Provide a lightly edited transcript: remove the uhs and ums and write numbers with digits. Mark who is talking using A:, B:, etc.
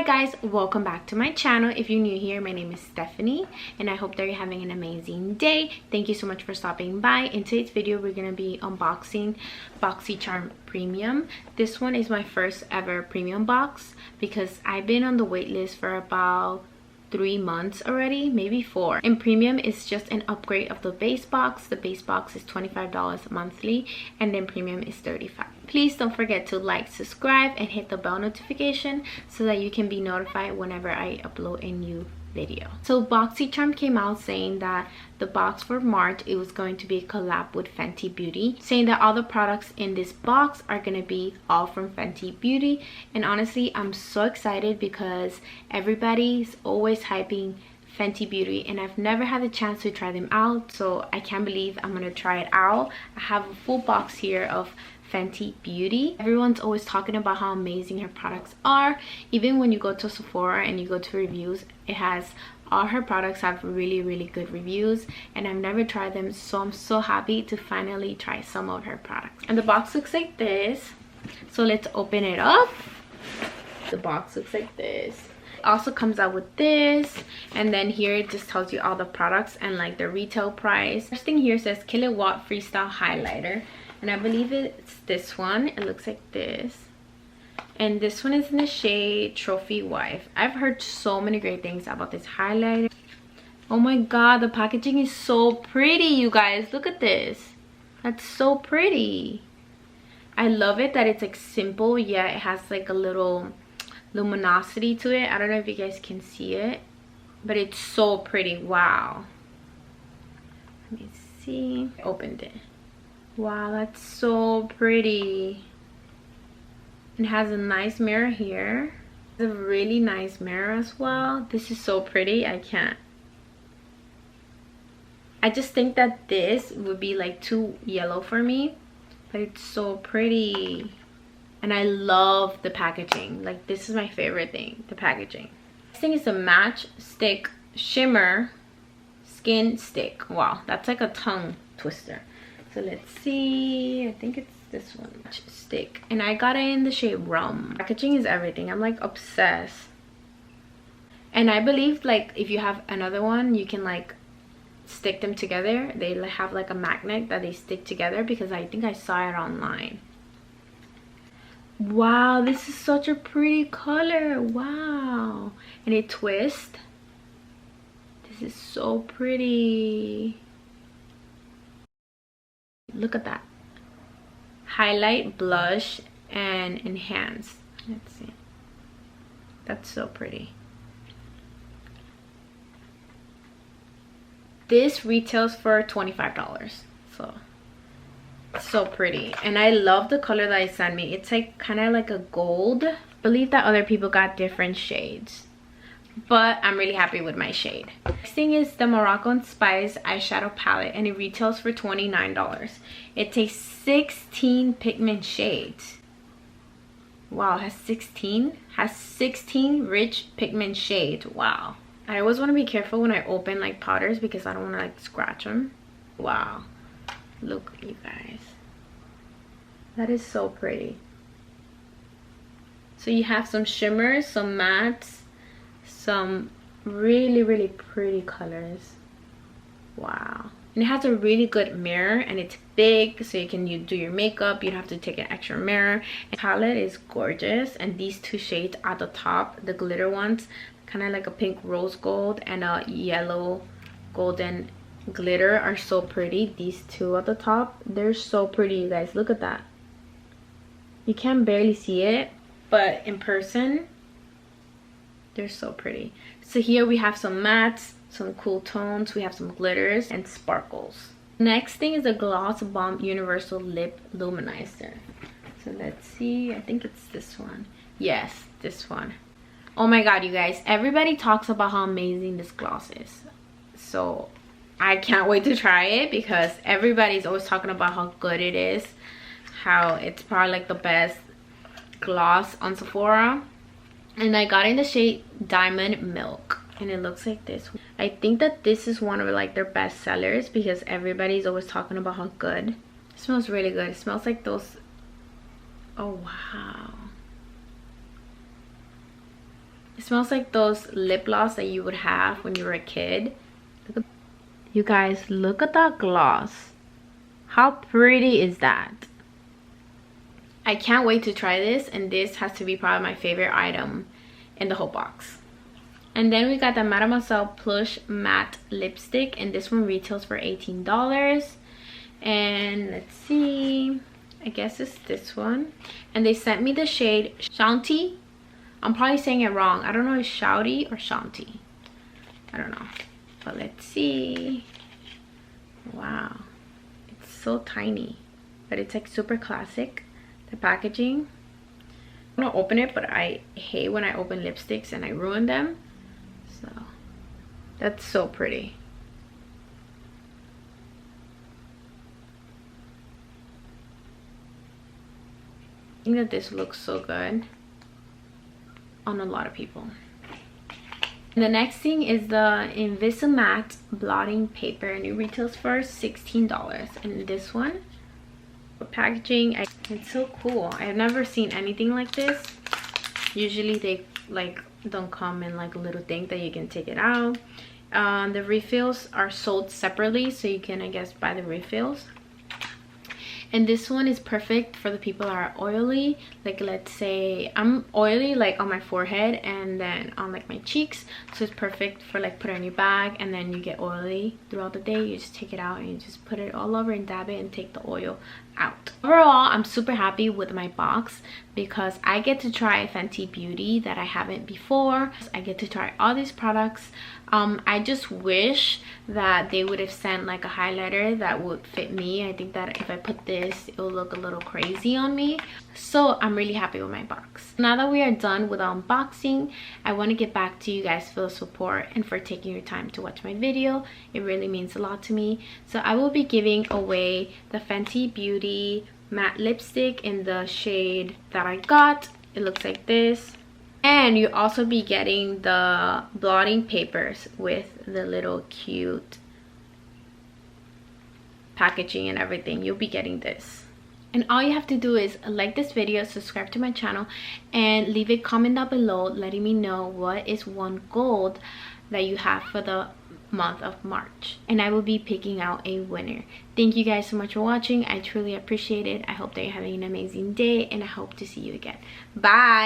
A: Hi guys, welcome back to my channel. If you're new here, my name is Stephanie and I hope that you're having an amazing day. Thank you so much for stopping by. In today's video, we're going to be unboxing Boxycharm Premium. This one is my first ever premium box because I've been on the wait list for about 3 months already, maybe 4. And premium is just an upgrade of the base box. The base box is $25 monthly and then premium is $35. Please don't forget to like, subscribe, and hit the bell notification so that you can be notified whenever I upload a new video. So Boxycharm came out saying that the box for March, it was going to be a collab with Fenty Beauty, saying that all the products in this box are going to be all from Fenty Beauty. And honestly, I'm so excited because everybody's always hyping Fenty Beauty and I've never had the chance to try them out, so I can't believe I'm gonna try it out. I have a full box here of Fenty Beauty. Everyone's always talking about how amazing her products are. Even when you go to Sephora and you go to reviews, it has all her products have really good reviews and I've never tried them, so I'm so happy to finally try some of her products. And the box looks like this, so let's open it up. The box looks like this. It also comes out with this, and then here it just tells you all the products and like the retail price. First thing here says Kilowatt Freestyle Highlighter, and I believe it's this one. It looks like this, and this one is in the shade Trophy Wife. I've heard so many great things about this highlighter. Oh my god, the packaging is so pretty, you guys. Look at this. That's so pretty. I love it that it's like simple, yet it has like a little luminosity to it. I don't know if you guys can see it, but it's so pretty. Wow. Let me see. I opened it. Wow, that's so pretty. It has a nice mirror here. It's a really nice mirror as well. This is so pretty. I just think that this would be like too yellow for me, but it's so pretty. And I love the packaging. Like, this is my favorite thing, the packaging. This thing is a Match Stick Shimmer Skin Stick. Wow, that's like a tongue twister. So let's see. I think it's this one. Match Stick. And I got it in the shade Rum. Packaging is everything. I'm like obsessed. And I believe like if you have another one, you can like stick them together. They have like a magnet that they stick together because I think I saw it online. Wow, this is such a pretty color. Wow. And it twists. This is so pretty. Look at that. Highlight, blush, and enhance. Let's see. That's so pretty. This retails for $25. So pretty, and I love the color that it sent me. It's like kind of like a gold. I believe that other people got different shades, but I'm really happy with my shade. Next thing is the Moroccan Spice eyeshadow palette, and it retails for $29. It takes 16 pigment shades. Wow, it has 16 rich pigment shades. Wow. I always want to be careful when I open like powders because I don't want to like scratch them. Wow. Look, you guys, that is so pretty. So you have some shimmers, some mattes, some really pretty colors. Wow. And it has a really good mirror, and it's big, so you can do your makeup. You don't have to take an extra mirror. The palette is gorgeous, and these two shades at the top, the glitter ones, kind of like a pink rose gold and a yellow golden glitter, are so pretty. These two at the top, they're so pretty, you guys. Look at that. You can barely see it, but in person they're so pretty. So here we have some mattes, some cool tones, we have some glitters and sparkles. Next thing is a Gloss Bomb Universal Lip Luminizer. So let's see. I think it's this one. Yes, this one. Oh my god, you guys, everybody talks about how amazing this gloss is, so I can't wait to try it because everybody's always talking about how good it is, how it's probably like the best gloss on Sephora. And I got in the shade Diamond Milk, and it looks like this. I think that this is one of like their best sellers because everybody's always talking about how good. It smells really good. It smells like those. Oh wow. It smells like those lip gloss that you would have when you were a kid. You guys, look at that gloss. How pretty is that? I can't wait to try this, and this has to be probably my favorite item in the whole box. And then we got the Mademoiselle Plush Matte Lipstick, and this one retails for $18. And let's see, I guess it's this one. And they sent me the shade Shanti. I'm probably saying it wrong. I don't know if Shouty or Shanti. I don't know. But let's see. Wow. It's so tiny. But it's like super classic. The packaging. I'm gonna open it, but I hate when I open lipsticks and I ruin them. So that's so pretty. I think that this looks so good on a lot of people. And the next thing is the Invisimatte blotting paper, and it retails for $16. And this one, the packaging, it's so cool. I've never seen anything like this. Usually they like don't come in like a little thing that you can take it out. The refills are sold separately, so you can, I guess, buy the refills. And this one is perfect for the people that are oily. Like, let's say I'm oily like on my forehead and then on like my cheeks, so it's perfect for like put it in your bag, and then you get oily throughout the day, you just take it out and you just put it all over and dab it and take the oil out. Overall, I'm super happy with my box because I get to try Fenty Beauty that I haven't before. I get to try all these products. I just wish that they would have sent like a highlighter that would fit me. I think that if I put this, it will look a little crazy on me. So I'm really happy with my box. Now that we are done with unboxing, I want to get back to you guys for the support and for taking your time to watch my video. It really means a lot to me. So I will be giving away the Fenty Beauty matte lipstick in the shade that I got. It looks like this. And you'll also be getting the blotting papers with the little cute packaging and everything. You'll be getting this. And all you have to do is like this video, subscribe to my channel, and leave a comment down below letting me know what is one goal that you have for the month of March, and I will be picking out a winner. Thank you guys so much for watching. I truly appreciate it. I hope that you're having an amazing day, and I hope to see you again. Bye.